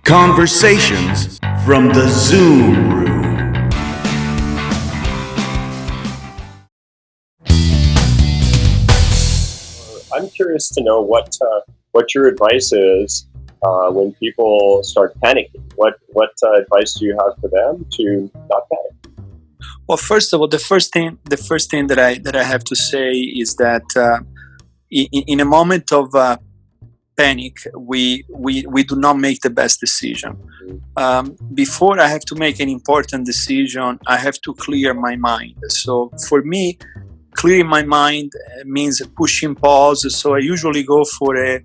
Conversations from the Zoom Room. I'm curious to know what your advice is when people start panicking. What advice do you have for them to not panic? Well, first of all, the first thing that I have to say is that in a moment of panic, we do not make the best decision. Before I have to make an important decision, I have to clear my mind. So for me, clearing my mind means pushing pause. So I usually go for a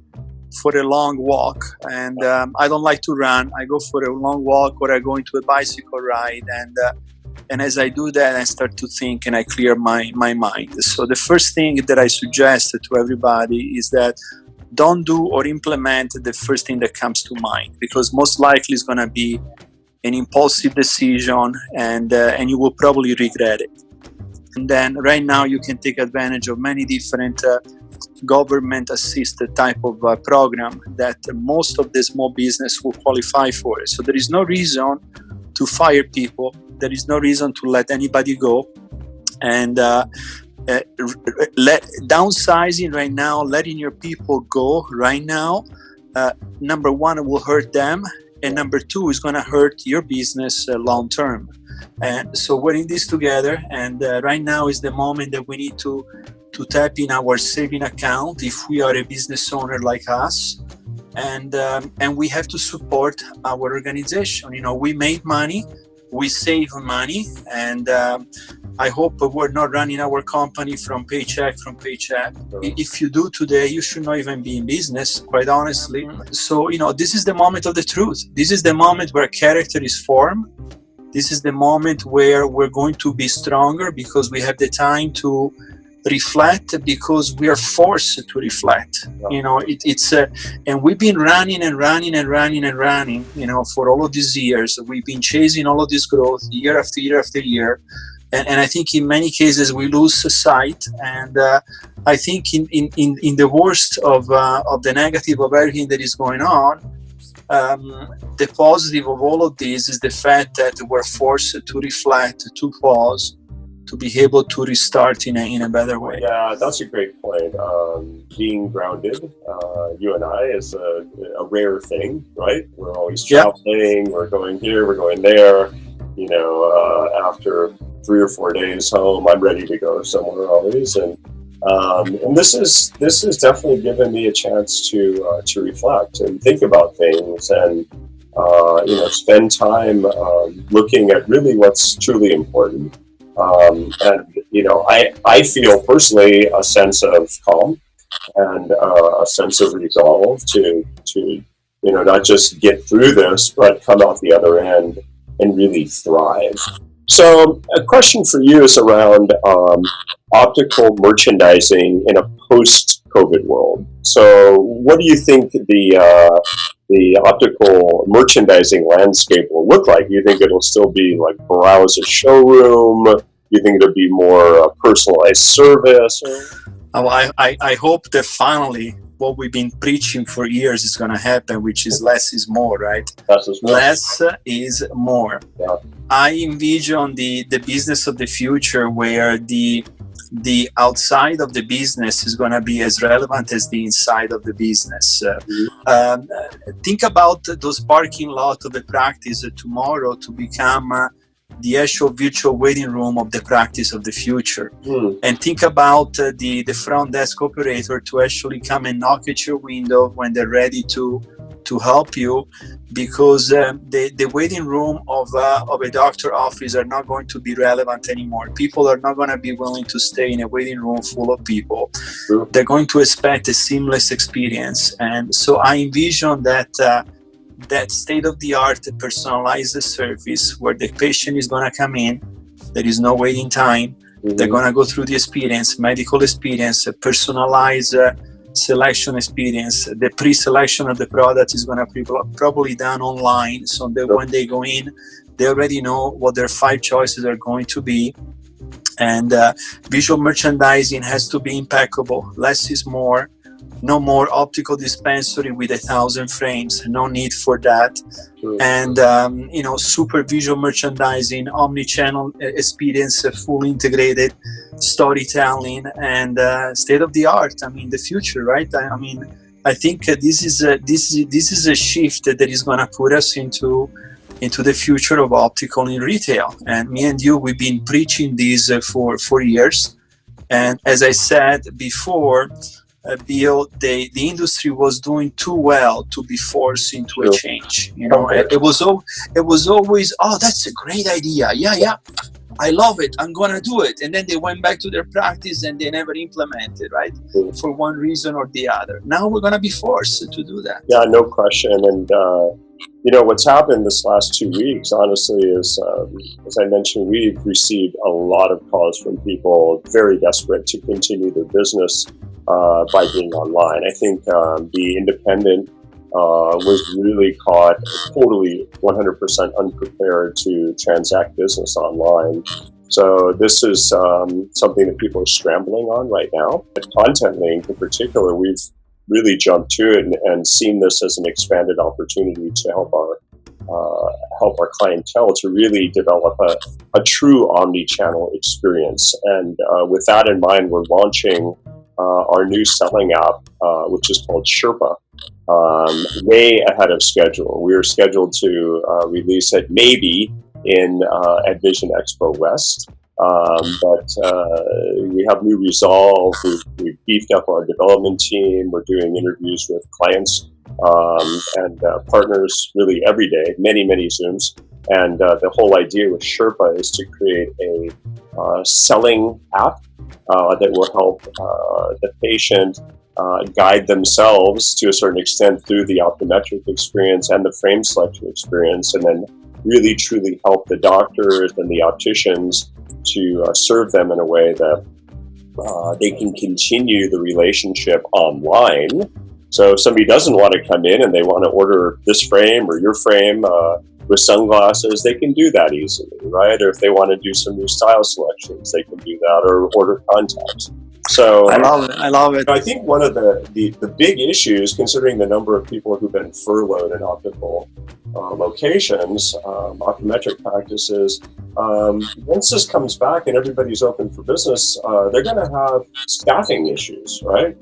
long walk, and I don't like to run. I go for a long walk, or I go into a bicycle ride, and as I do that, I start to think and I clear my mind. So the first thing that I suggest to everybody is that don't do or implement the first thing that comes to mind, because most likely it's going to be an impulsive decision, and you will probably regret it. And then right now you can take advantage of many different government-assisted type of program that most of the small business will qualify for it. So there is no reason to fire people. There is no reason to let anybody go. And downsizing right now, letting your people go right now, number one, it will hurt them, and number two, is going to hurt your business long term. And so we're in this together, and right now is the moment that we need to tap in our saving account if we are a business owner like us, and we have to support our organization. You know, we made money, we save money, and I hope we're not running our company from paycheck. If you do today, you should not even be in business, quite honestly. So, you know, this is the moment of the truth. This is the moment where character is formed. This is the moment where we're going to be stronger, because we have the time to reflect, because we are forced to reflect. You know, it's and we've been running, you know, for all of these years. We've been chasing all of this growth year after year after year. And I think in many cases we lose sight. And I think in the worst of the negative of everything that is going on, the positive of all of this is the fact that we're forced to reflect, to pause, to be able to restart in a better way. Yeah, that's a great point. Being grounded, you and I, is a rare thing, right? We're always traveling, We're going here, we're going there. You know, after 3 or 4 days home, I'm ready to go somewhere always. And this is definitely given me a chance to reflect and think about things, and you know, spend time looking at really what's truly important. And you know, I feel personally a sense of calm and a sense of resolve to you know, not just get through this, but come out the other end and really thrive. So a question for you is around optical merchandising in a post-COVID world. So what do you think the optical merchandising landscape will look like? You think it'll still be like browse a showroom? You think it'll be more personalized service? I hope that finally what we've been preaching for years is going to happen, which is less is more, right? Less is more. Yeah. I envision the business of the future where the outside of the business is going to be as relevant as the inside of the business. Think about those parking lot of the practice tomorrow to become the actual virtual waiting room of the practice of the future. And think about the front desk operator to actually come and knock at your window when they're ready to help you, because the waiting room of a doctor office are not going to be relevant anymore. People are not going to be willing to stay in a waiting room full of people. They're going to expect a seamless experience. And so I envision that state-of-the-art personalized service where the patient is going to come in, there is no waiting time. They're going to go through the experience, medical experience, personalized selection experience. The pre-selection of the product is going to be probably done online, so that when they go in, they already know what their 5 choices are going to be. And visual merchandising has to be impeccable. Less is more. No more optical dispensary with 1,000 frames. No need for that. And super visual merchandising, omni-channel experience, full integrated storytelling, and state of the art. I mean, the future, right? I think this is a shift that is going to put us into the future of optical in retail. And me and you, we've been preaching this for years. And as I said before, Bill, the industry was doing too well to be forced into a change. It was always, oh, that's a great idea. Yeah, I love it. I'm gonna do it. And then they went back to their practice and they never implemented, right? For one reason or the other. Now we're gonna be forced to do that. Yeah, no question. And what's happened this last 2 weeks, honestly, is as I mentioned, we've received a lot of calls from people very desperate to continue their business by being online. I think the independent was really caught totally 100% unprepared to transact business online. So this is something that people are scrambling on right now. At Contentlinq in particular, we've really jumped to it and seen this as an expanded opportunity to help our clientele to really develop a true omni-channel experience. And with that in mind, we're launching our new selling app, which is called SHERPA, way ahead of schedule. We are scheduled to release it maybe at Vision Expo West. But we have new resolve. We've beefed up our development team. We're doing interviews with clients and partners really every day, many Zooms. And the whole idea with SHERPA is to create a selling app that will help the patient guide themselves to a certain extent through the optometric experience and the frame selection experience, and then really truly help the doctors and the opticians to serve them in a way that they can continue the relationship online. So if somebody doesn't want to come in and they want to order this frame or your frame with sunglasses, they can do that easily, right? Or if they want to do some new style selections, they can do that, or order contacts. So I love it. I think one of the big issues, considering the number of people who've been furloughed in optical locations, optometric practices, once this comes back and everybody's open for business, they're going to have staffing issues, right?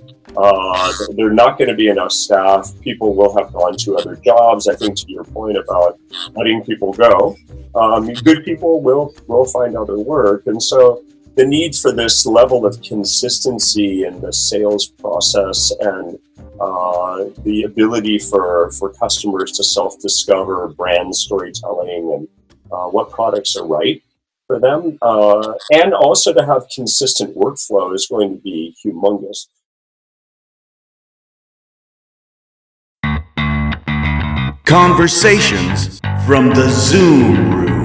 There are not going to be enough staff. People will have gone to other jobs. I think to your point about letting people go, good people will find other work. And so the need for this level of consistency in the sales process and the ability for customers to self-discover brand storytelling and what products are right for them, and also to have consistent workflow is going to be humongous. Conversations from the Zoom Room.